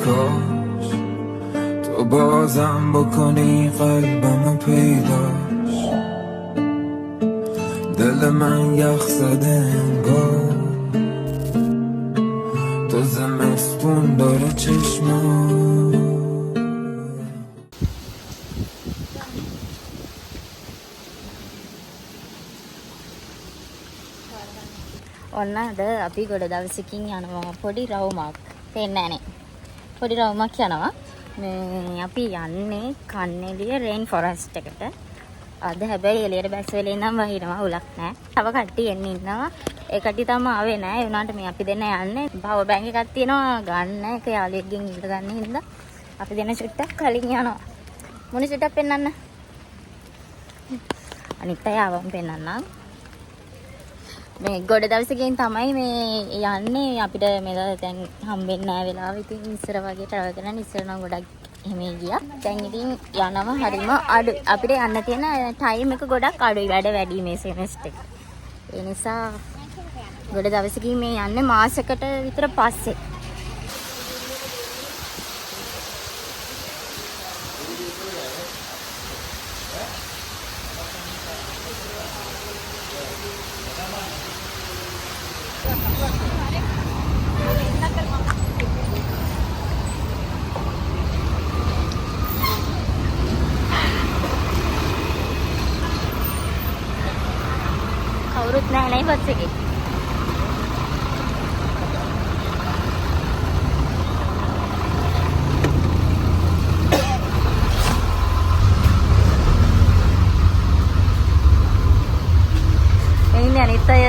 کاش تو بازم بکنی قلبمو پیداش دل من یخ زده انگار تو زمستون داره چشما ඔන්න අද අපි ගොඩ දවසකින් යනවා පොඩි රවුමක් පේන්නේ නැහනේ. පොඩි රවුමක් යනවා. මේ අපි යන්නේ කන්නේලිය රේන් ෆොරස්ට් එකට. අද හැබැයි එළියට බැස් වෙලේ නම් වහිනවා උලක් නැහැ. තව කට්ටිය එන්නේ ඉන්නවා. ඒ කට්ටිය තාම ආවේ නැහැ. ඒ වුණාට මේ අපි දෙන්න යන්නේ. පවර් බැංක් එකක් තියෙනවා ගන්න එක යාළුවෙක්ගෙන් ඉල්ල ගන්න හින්දා අපි දෙන්න චුට්ටක් කලින් යනවා. මොන චුට්ටක් පෙන්නන්න? අනිත් අය ආවම පෙන්නන්නම්. මේ ගොඩ දවසකින් තමයි මේ යන්නේ අපිට මෙතන දැන් හම්බෙන්නේ නැහැ වෙලාව. ඉතින් ඉස්සර වගේ ට්‍රැවල් කරන ඉස්සර නම් ගොඩක් එහෙම ගියා. දැන් ඉතින් යනවා හරිම අඩු. අපිට යන්න තියෙන ටයිම් එක ගොඩක් අඩුයි. වැඩ වැඩි මේ සෙමෙස්ටර් එක. ඒ නිසා ගොඩ දවසකින් මේ යන්නේ මාසයකට විතර පස්සේ. කවුරුත් නැහැ නේ බස් එකේ. එන්නේ අනිත් අය.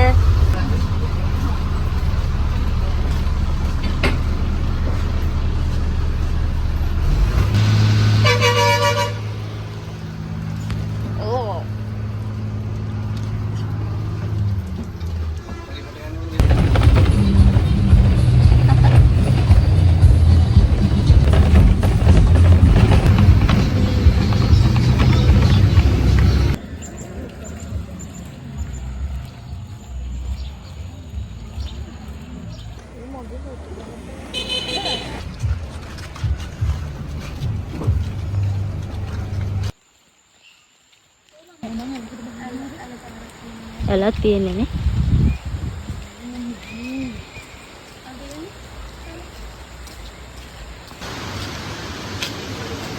එලා තියෙන්නේ නේ.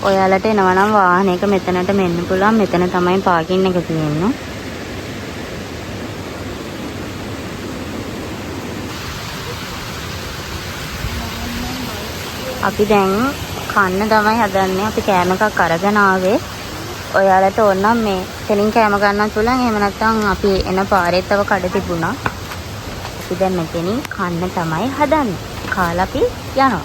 ඔයාලට එනවා නම් වාහනයක මෙතනට මෙන්න පුළුවන්. මෙතන තමයි පාකින් එක තියෙන්නේ. අපි දැන් කන්න තමයි හදන්නේ. අපි කෑම එකක් අරගෙන ආවේ. ඔයාලට ඕන නම් මේ තනින් කෑම ගන්නත් පුළුවන්. එහෙම නැත්නම් අපි එන පාරේ තව කඩ තිබුණා. අපි දැන් මෙතනින් කන්න තමයි හදන්නේ. කාලා අපි යනවා.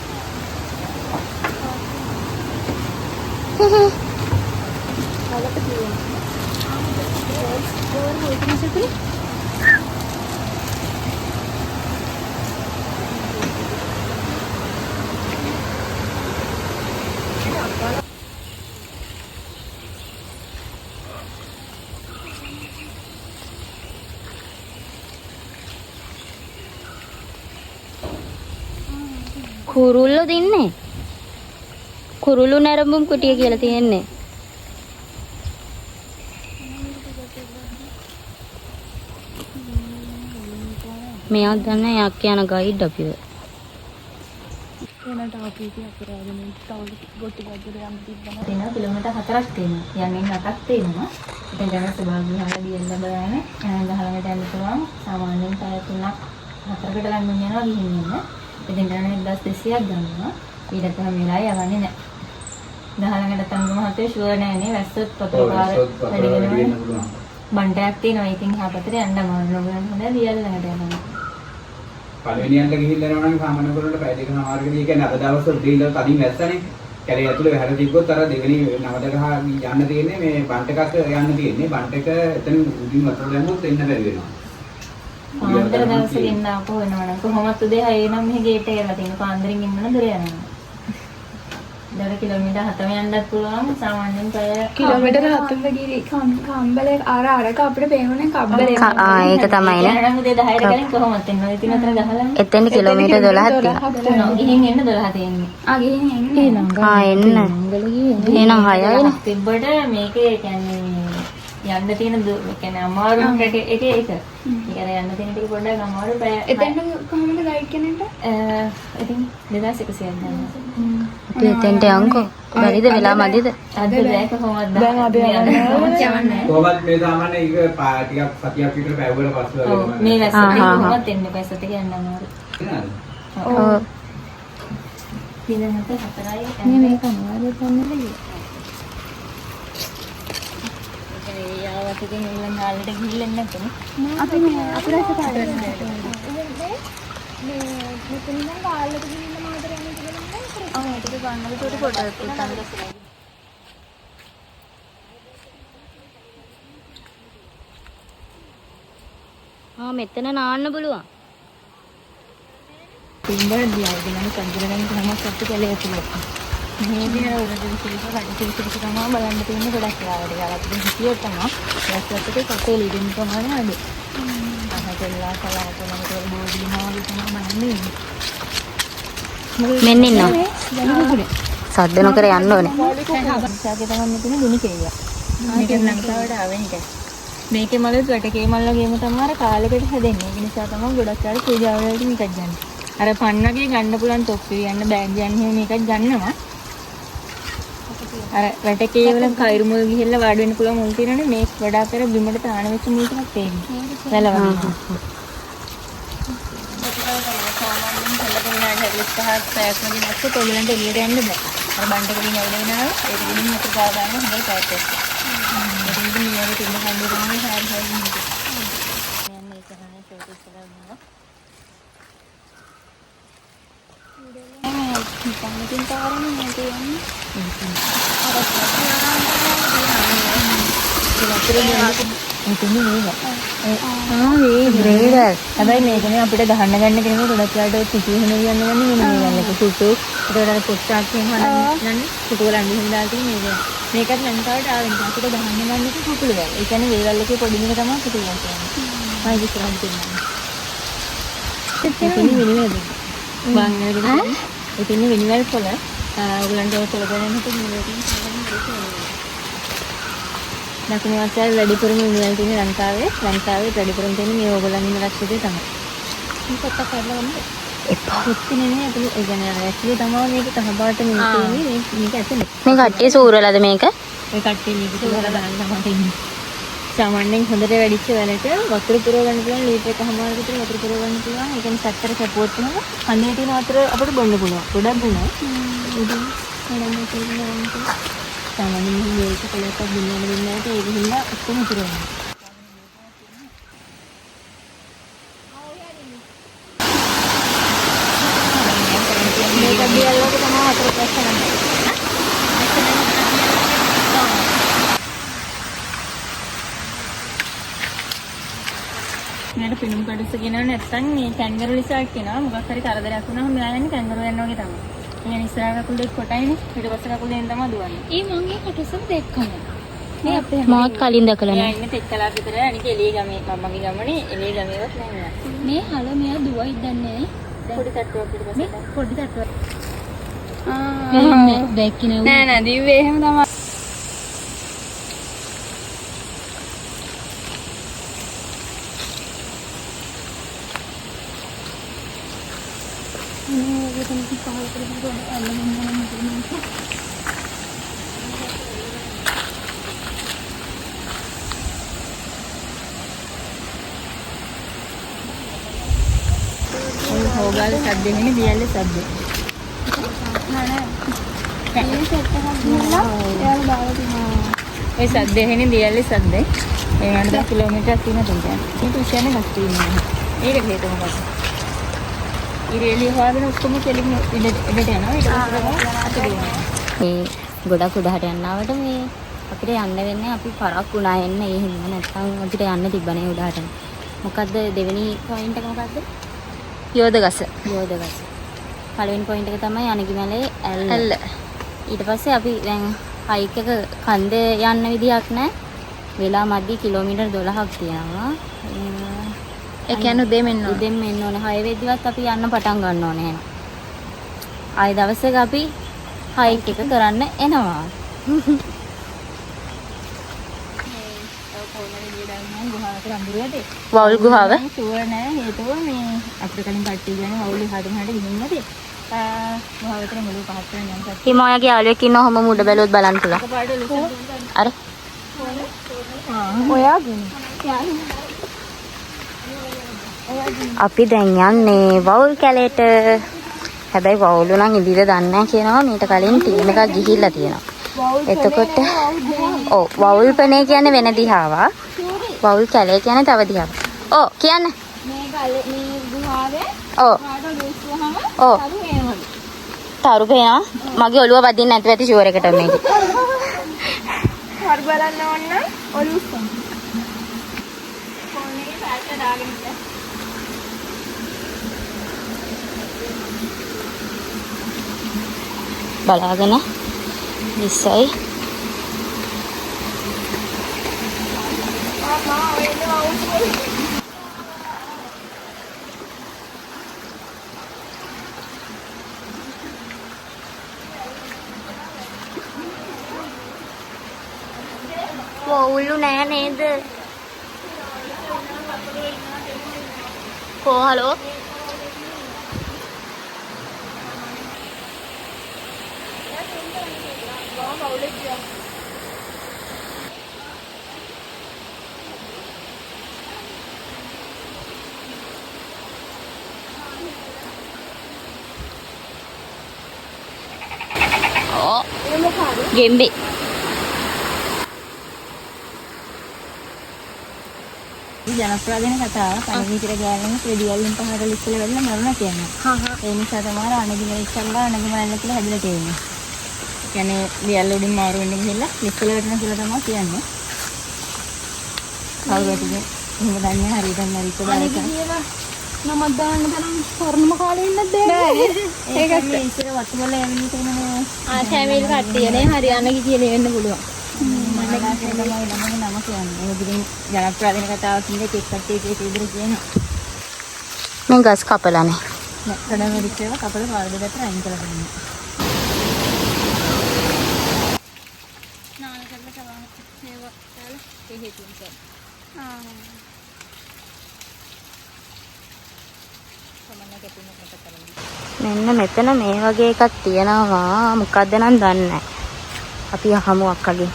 කුරුල්ලෝ දින්නේ. කුරුළු නැරඹුම් කුටිය කියලා තියෙන්නේ. මෙයා දන්නේ යක් යන ගයිඩ් අපිව. එනට අපි අපරාධනේ තව ගොටි වතුර යම් තිබ්බම තියෙනවා කිලෝමීටර් 4ක් තියෙනවා. යන්නේ 8ක් තියෙනවා. ඉතින් දැන් සබාගිහාලා දියෙන්න බෑනේ. ගහලකට යන්න පුළුවන්. සාමාන්‍යයෙන් පැය 3ක් 4කට ලඟ යනවා ගිහින් ඉන්න. ඉතින් දැන් 1200ක් ගන්නවා. ඊට තමයි වෙලා යවන්නේ නැහැ. දහලකට තංගම හතේ ෂුවර් නෑනේ වැස්සොත් පොතේ පාර වැඩි වෙනවා. බණ්ඩයක් තියෙනවා. ඉතින් හපතට යන්න අමාරු නෝගන් හොඳ දියල් ළඟට යනවා. පළවෙනියන්ට ගිහිල්ලා යනවා නම් සාමාන්‍ය කරලා පැය දෙක සමාරකදී කියන්නේ අද දවස්වල දීලා කලින් වැස්සනේ. කැලේ ඇතුලේ වැහර තිබ්බොත් අර දෙවෙනි නවදක යන්න තියෙන්නේ මේ බන්ට් එකක් යන්න තියෙන්නේ. බන්ට් එක එතන උඩින් වතුර දැම්මොත් එන්න බැරි වෙනවා. පාන්දර දවසේ ගෙන්න ආපහු වෙනවා නම් කොහොමද උදේ 6 නම් මෙහි ගේට් එක කියලා තියෙන පාන්දරින් ඉන්නන දුර යනවා. දර කිලෝමීටර් 7ම යන්නත් පුළුවන් සාමාන්‍යයෙන් පැය කිලෝමීටර් 7ම ගිරි කම්බලේ අරක අපිට පේන්නේ කබ්බලේ. ඒක තමයි නේ. එහෙනම් උදේ 10ට කලින් කොහොමද එන්නේ? ඉතින් අතන ගහලා එතෙන් කිලෝමීටර් 12ක් තියෙනවා. ගිහින් එන්න 12 තියෙන්නේ. ගිහින් එන්නේ නම් එන්න. එහෙනම් 6යි. තිබ්බට මේකේ කියන්නේ යන්න තියෙන කියන්නේ අමාරු එකේ ඒක. ඒ කියන්නේ යන්න තියෙන ටික පොඩ්ඩක් අමාරු පැය. එතෙන් කොහොමද ගයිඩ් කෙනෙක්ට? ඉතින් 2100ක් ගන්නවා. අපි එතෙන්ට යන්කෝ. බැරිද වෙලා මදිද? අද බෑක කොහොමද? දැන් අපි යන්නේ. කොහොමද මේ සාමාන්‍ය ඒක ටිකක් සතියක් විතර පැවවල පස්සේ ඔව් මේ වැස්සට කොහොමද එන්නේ පැසට කියන්න අමාරු. ඔව්. දිනකට 4යි. මේ මේක අනිවාර්යයෙන් ගන්නද? යාවත් ඉතින් එල්ලන් හාල්ලට ගිහිල්ලා නැත්නම් අපි අපරාස පාඩම් කරනවා. මෙතන නම් කාලෙට ගිහින් මාතර යන්නේ කියලා නම් ඔව් ඒක ගන්නකොට උඩ පොඩක් උත්තන් මෙතන නාන්න පුළුවන්. පින්බර දියයි නම් කන්දරගෙන කොහොමද අපිට කැලේ ඇතුළේ. මේ දින උරදින් සිල්ප කඩේ සිල්ප තමයි බලන්න තියෙන්නේ ගොඩක් ලාවට. යාලා අපිට හිතියොත් තමයි රැස්වත්තේ කටේ ලිදින් ප්‍රමාණය අඩු. අහදලා කලාවතන වල බෝඩි මාවි තමයි බලන්නේ. මෙන්න ඉන්නවා. සද්ද නොකර යන්න ඕනේ. සාකේ තමයි මෙතන ගුණි කෙයියා. මේක ලංකාවට ආවෙන එක. මේකේ මලුත් වැටකේ මල් වගේම තමයි අර කාලෙකට හැදෙන්නේ. ඒ නිසා තමයි ගොඩක් අය පූජා වලට මේකක් ගන්න. අර පන්නගේ ගන්න පුළුවන් තොප්පි යන්න බෑග් යන්න එහෙම මේකක් ගන්නවා. අර වැටකේ වල කයිරු මුල් ගිහිල්ලා වාඩි වෙන්න පුළුවන් මුල් තියෙනනේ මේක වඩා පෙර බිමට තාන වෙච්ච මුල් ටිකක් තියෙන්නේ. වැල වගේ. සාමාන්‍යයෙන් කළපුණාට හැරිස් පහක් පැයක් වගේ නැත්නම් ඔයගලන්ට එළියට යන්න බෑ. අර බණ්ඩකලින් ඇවිල්ලා එනවා ඒක ගිහින් මෙතන ගා ගන්න හොඳයි පැයක් එක. ඒකෙන් නියම තින්න කන්නේ තමයි හරි හරි නෙමෙයි. යන්නේ කරන්නේ ෂෝට් ඉස්සරහ යනවා. ඉතින් පාරනේ මට යන්නේ. හැබැයි මේකනේ අපිට ගහන්න ගන්න කෙනෙක් ගොඩක් යාට පිටු වෙන යන්න ගන්න මෙන්න මේ ගන්න සුටු ඒකට අර පොස්ටාක් එහෙම හදන්න සුටු වල අඳින්න දාලා තියෙන මේකත් ලංකාවට ආවෙන්න අපිට ගහන්න ගන්න එක සුටුල වල. ඒ කියන්නේ වේවල් එකේ පොඩි එක තමයි සුටු වල කියන්නේ. මම ඉස්සරහට තියෙනවා. එතන විනිවැල් බංගලදේශ එතන විනිවැල් වල ඔයගලන්ට ඔය තලගන්න හිටින් දකුණු ආසියාවේ වැඩිපුරම විනිවැල් තියෙන ලංකාවේ වැඩිපුරම තියෙන මේ ඕගොල්ලන් ඉන්න රක්ෂිතේ තමයි. මේක පොත්ත කරලා වන්නේ. එපා. පුත්තිනේ නේ අපි ඒ කියන්නේ ඇක්චුලි තමයි මේක කහපාට මේක තියෙන්නේ මේක ඇතුලේ. මේ කට්ටිය සූරලාද මේක? ඒ කට්ටිය මේක සූරලා ගන්න තමයි තියෙන්නේ. සාමාන්‍යයෙන් හොඳට වැඩිච්ච වෙලට වතුර පුරව ගන්න පුළුවන් ලීටර් එකමාර විතර වතුර පුරව ගන්න පුළුවන්. ඒ කියන්නේ සැත්තර කැපුවොත් තමයි කන්නේ තියෙන වතුර අපිට බොන්න පුළුවන්. ගොඩක් දුනා. ඉතින් මම කියන්නේ සාමාන්‍යයෙන් මේක කලකට දුන්නාට ඒක හින්දා ඔක්කොම ඉතුරු වෙනවා. මේක දියල්ලක තමයි වතුර ප්‍රශ්න නැහැ. මෙයාට පිනුම් කඩුස්ස කියනවා නැත්නම් මේ කැන්ගරු ලිසාක් කියනවා. මොකක් හරි කරදරයක් වුණාම මෙයා යන්නේ කැන්ගරු යනවා වගේ තමයි. يعني ඉස්සරහ කකුල් දෙක කොටයිනේ ඊට පස්සේ කකුල් දෙකෙන් තමයි දුවන්නේ. මං ඒ කටුසම දැක්කම. මේ අපේ මාත් කලින් දැකලා මෙයා නැහැ. ඉන්නේ තෙක්කලා විතර අනික එළිය ගමේ මම්මගේ ගමනේ එළිය ගමේවත් නැහැ. මේ හල මෙයා දුවයි දන්නේ පොඩි තට්ටුවක් ඊට පස්සේ පොඩි තට්ටුවක්. නෑ දැක්කිනේ නෑ දිව්වේ එහෙම තමයි. හොගාල සද්ද නෙමෙයි දියල්ල සද්ද. නෑ මේ සෙට් එකක් ගිහලා එයාලා දාලා තිනවා. ඒ සද්ද එන්නේ දියල්ල සද්ද. ඒ වන්ද කිලෝමීටර් 3 තුනක්. මේ තුෂ්‍යනේ හස්ති ඉන්නේ. ඒක හේතුව මොකක්ද? ඉරේලිය හොයාගෙන ඔක්කොම කෙලින් ඉඩට යනවා. ඊට පස්සේ මේ ගොඩක් උඩහට යනවට මේ අපිට යන්න වෙන්නේ අපි පරක් වුණා එන්න ඒ හින්දා නැත්නම් අපිට යන්න තිබ්බනේ උඩහට. මොකද්ද දෙවෙනි පොයින්ට් එක මොකද්ද? යෝධගස. පළවෙනි පොයින්ට් එක තමයි අනගිමලේ ඇල්ල. ඊට පස්සේ අපි දැන් හයික් එක කන්දේ යන්න විදියක් නැහැ. වෙලා මැදි කිලෝමීටර් 12ක් තියෙනවා. ඒ කියන්නේ උදේම එන්න ඕනේ. උදේම එන්න ඕනේ. 6 වෙද්දිවත් අපි යන්න පටන් ගන්න ඕනේ එහෙනම්. ආයෙ දවසක අපි හයික් එක කරන්න එනවා. වවුල් ගුහාව ෂුවර් නෑ හේතුව මේ අපිට කලින් කට්ටිය කියන්නේ වවුල් එහාට මෙහාට ගිහින් නැති. ගුහාවට මුළු පහත් වෙන යන කට්ටිය. හිමෝයාගේ යාළුවෙක් ඉන්නවා. ඔහම මුඩ බැලුවොත් බලන්න පුළුවන්. පාඩ ලුසන් අර ඔයාගෙන අපි දැන් යන්නේ වවුල් කැලේට. හැබැයි වවුලු නම් ඉදිරිය දන්නේ නැහැ කියනවා. මීට කලින් ටීම් එකක් ගිහිල්ලා තියෙනවා. එතකොට ඔව් වවුල් පනේ කියන්නේ වෙන දිහාවක්. වවුල් කැලේ කියන්නේ තව දිහාවක්. ඔව් කියන්න. මේ ගලේ මේ ගුහාවේ ඔව් පාඩ ලුස්සුවම ඔව් තරු එනවා. තරු පේනවා. මගේ ඔළුව වදින්න නැතුව ඇති ෂුවර් එකට මේක. හරි බලන්න ඕන නම් ඔලුස්සන්. ෆෝන් එකේ පැට් දාගෙන ඉන්න. බලාගෙන ඉස්සයි. වවුලු නෑ නේද? කෝ හලෝ ගෙම්බේ ජනප්‍රාදන කතාව පණවිතර ගෑල්ලම ප්‍රෙඩියල්ලෙන් පහර ලිස්සල වෙලා මරුණා කියන්නේ. ඒ නිසා තමයි අනගිම ඉස්සල්ලා අනගිම ඇල්ල කියලා හැදලා තියෙන්නේ. කියන්නේ ලියල්ල උඩින් මාරු වෙන්න ගිහිල්ලා ලිස්සල වැටෙන කියලා තමයි කියන්නේ. කවුරුද එහෙම දන්නේ හරියට මරිත දාලා කියලා නමක් දාන්න තරම් ස්වර්ණම කාලේ ඉන්නද බෑ. ඒකත් ඉස්සර වතුවල ඇවිල්ලා තියෙනනේ. ශැමිල් කට්ටියනේ හරියන්නේ කියලා වෙන්න පුළුවන්. මම නම කියන්නේ. ඒ විදිහින් ජනප්‍රාදන කතාව කියන්නේ කෙක් කට්ටියගේ ඉදිරි කියනවා. මේ ගස් කපලානේ. නෑ කඩම විදිහට කපල පාර දෙකට අයින් කරලා දෙන්න. නාල කරලා තවම හේව දාලා ඒ හේතුන් කරා. මෙන්න මෙතන මේ වගේ එකක් තියෙනවා. මොකද්ද නම් දන්නේ නැහැ. අපි අහමු අක්කගෙන්.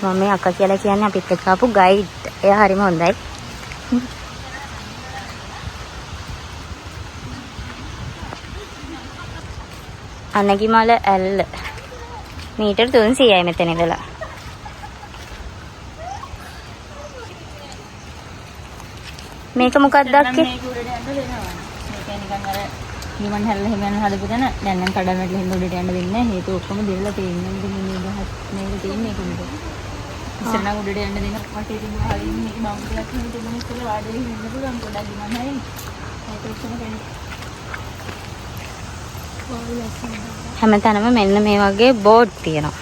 මම මේ අක්කා කියලා කියන්නේ අපිත් එක්ක ආපු ගයිඩ්. එයා හරිම හොඳයි. අනගිමල ඇල්ල මීටර් 300යි මෙතන ඉඳලා. මේක මොකක්ද අක්කේ? මේක උඩට යන්න දෙනවා. මේක නිකන් අර නිමන් හැල්ලා හිමෙන් හදපු තැන දැන් නම් කඩමැටි හින්දා උඩට යන්න දෙන්නේ නැහැ. හේතු ඔක්කොම දෙල්ලලා තියෙනවා. ඉතින් මේ ගහත් මේක තියෙන්නේ ඒක උඩ. ඉස්සර නම් උඩට යන්න දෙන වටේ තිබුණ හරින් මේක බවුන්ඩරියක් හින්දා තිබුණ ඉස්සර වාඩි වෙන්න ඉන්න පුළුවන් පොඩක් නිමන් හැරෙන්න. ඒක ඔක්කොම කෙනෙක්. හැමතැනම මෙන්න මේ වගේ බෝඩ් තියෙනවා.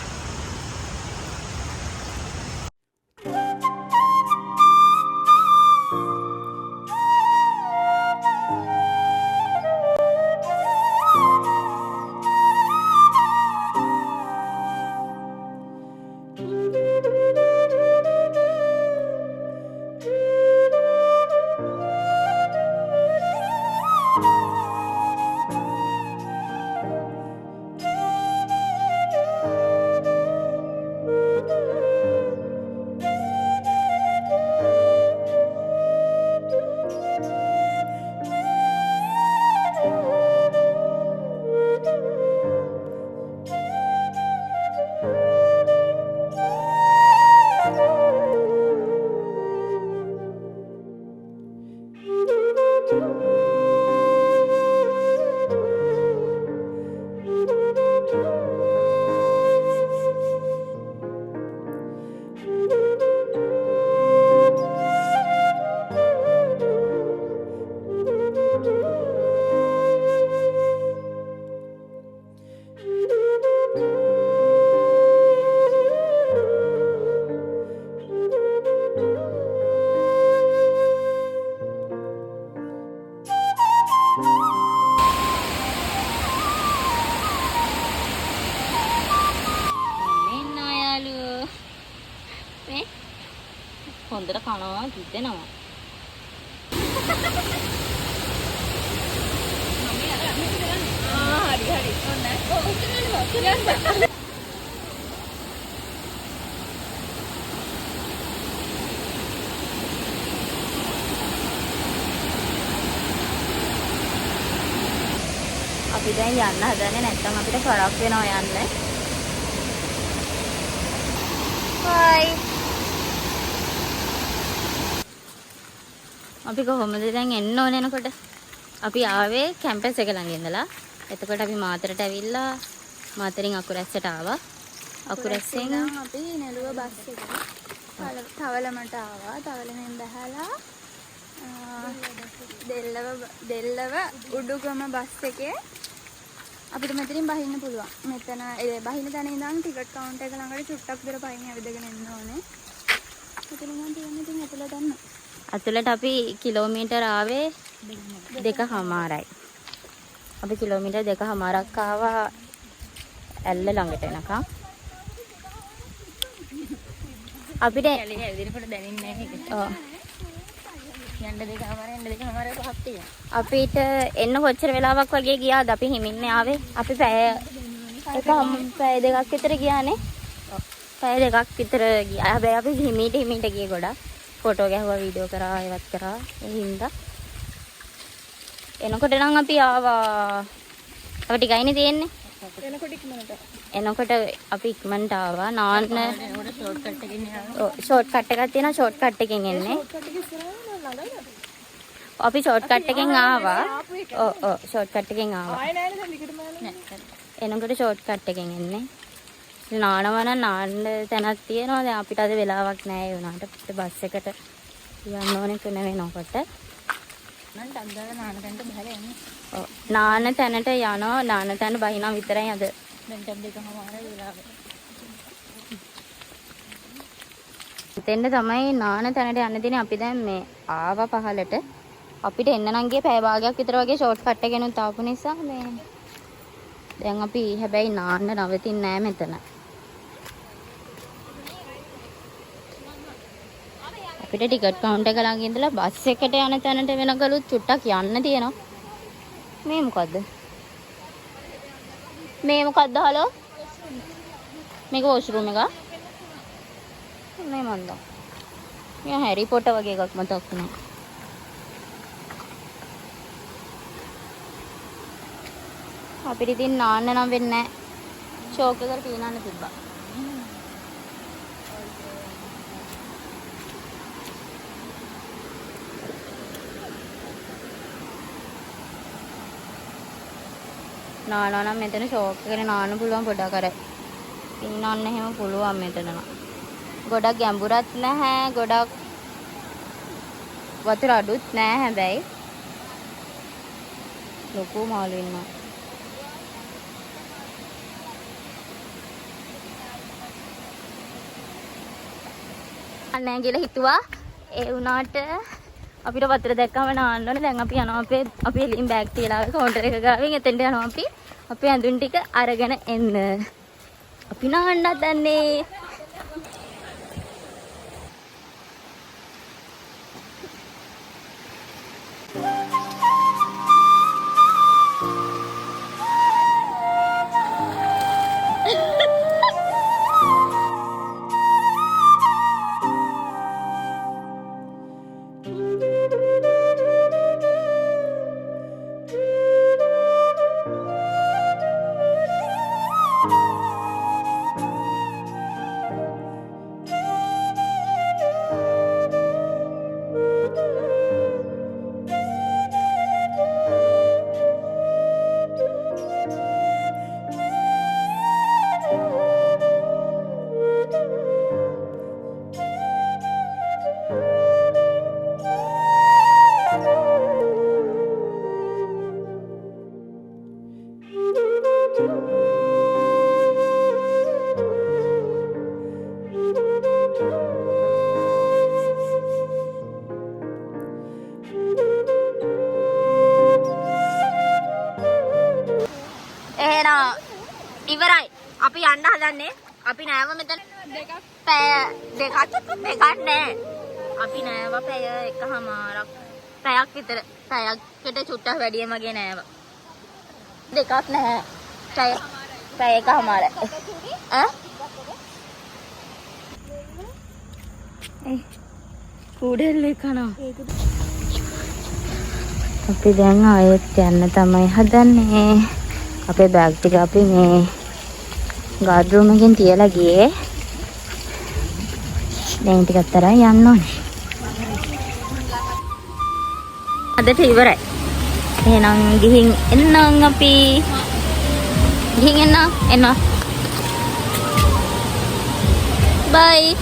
හොඳට කනවා කිදෙනවා. අපි දැන් යන්න හදන්නේ නැත්නම් අපිට කරක් වෙනවා යන්න. හයි. අපි කොහොමද දැන් එන්න ඕනේ එනකොට? අපි ආවේ කැම්පස් එක ළඟ ඉඳලා. එතකොට අපි මාතරට ඇවිල්ලා මාතරින් අකුරැස්සට ආවා. අකුරැස්සෙන් අපි නෙළුව බස් එක තවලමට ආවා. තවලමෙන් බහැලා දෙල්ලව උඩුගම බස් එකේ අපිට මෙතනින් බහින්න පුළුවන්. මෙතන බහින තැන ඉඳන් ටිකට් කවුන්ටර් එක ළඟට චුට්ටක් දුර පයින් ඇවිදගෙන එන්න ඕනේ. මෙතන නම් තියෙන්නේ ඉතින් ඇතුළට යන්න. අතුලට අපි කිලෝමීටර් ආවේ 2කමාරයි. අපි කිලෝමීටර් 2කමාරක් ආවා ඇල්ල ළඟට එනකම්. අපිට ඇවිදිනකොට දැනෙන්නේ නැහැ ඒක. ඔව්. යන්න 2කමාරෙන් 5ක් තියෙනවා. අපිට එන්න කොච්චර වෙලාවක් වගේ ගියාද? අපි හිමින්නේ ආවේ. අපි පැය දෙකක් විතර ගියානේ. ඔව්. පැය දෙකක් විතර ගියා. හැබැයි අපි හිමීට ගියේ ගොඩක්. ෆොටෝ ගැහුවා, වීඩියෝ කරා, ඒවත් කරා. ඒ හින්දා එනකොට නම් අපි ආවා. තව ටිකයිනේ තියෙන්නේ. එනකොට අපි ඉක්මනට ආවා. නාන්න ෂෝට් කට් එකකින් යනවා. ඔව් ෂෝට් කට් එකක් තියෙනවා. ෂෝට් කට් එකකින් එන්නේ. අපි ෂෝට් කට් එකෙන් ආවා. ඔව් ෂෝට් කට් එකෙන් ආවා. එනකොට ෂෝට් කට් එකෙන් එන්නේ. නානවා නම් නාන්න තැනක් තියෙනවා. දැන් අපිට අද වෙලාවක් නැහැ ඒ උනාට. අපිට බස් එකට යන්න ඕනේ 3 වෙනකොට. නම් ටන්දර නාන තැනට බහලා යන්නේ. ඔව් නාන තැනට යනවා. නාන තැන බහිනවා විතරයි අද. දැන් ටම් දෙකමාර වෙලාව. දෙන්න තමයි නාන තැනට යන්න දෙන්නේ. අපි දැන් මේ ආවා පහලට. අපිට එන්න නම් ගියේ පැය භාගයක් විතර වගේ ෂෝට් කට් එකෙනුත් ආපු නිසා මේ දැන් අපි හැබැයි නාන්න නවතින්නේ නැහැ මෙතන. අපිට ටිකට් කවුන්ටර් එක ළඟ ඉඳලා බස් එකට යන තැනට වෙනකලුත් චුට්ටක් යන්න තියෙනවා. මේ මොකද්ද? මේ මොකද්ද හලෝ? මේක වොෂ්රූම් එක. මේ මන්ද. මේ හැරි පොටර් වගේ එකක් මතක් වුණා. අපිට ඉතින් නාන්න නම් වෙන්නේ නැහැ. ෂෝක් එකට පීනන්න තිබ්බා. නානවා නම් මෙතන ෂෝක් එකේ නාන්න පුළුවන් පොඩක් අර. පීනන්න එහෙම පුළුවන් මෙතන නම්. ගොඩක් ගැඹුරත් නැහැ. ගොඩක් වතුර අඩුත් නැහැ හැබැයි. ලොකු මාළු ඉන්නවා. නැහැ කියලා හිතුවා. ඒ වුණාට අපිට වතුර දැක්කම නාන්න ඕනේ. දැන් අපි යනවා අපි එළින් බෑග් තියලා කවුන්ටර් එක ගාවින් එතෙන්ට යනවා අපි. අපේ ඇඳුම් ටික අරගෙන එන්න. අපි නාන්නත් දන්නේ. ඉවරයි. අපි යන්න හදන්නේ. අපි නෑව මෙතන පැය දෙකක් නෑ. අපි නෑවා පැය එකමාරක් පැයක් විතර පැයකට චුට්ටක් වැඩිය මගේ නෑව. දෙකක් නැහැ. පැය එකමාර. කුඩෙල්ලේ කනවා. අපි දැන් ආයෙත් යන්න තමයි හදන්නේ. අපේ බෑග් ටික අපි මේ ගාඩ් රූම් එකෙන් තියලා ගියේ. දැන් ටිකක් තරම් යන්න ඕනේ. අදට ඉවරයි. එහෙනම් ගිහින් එන්නම් අපි. ගිහින් එන්න. Bye.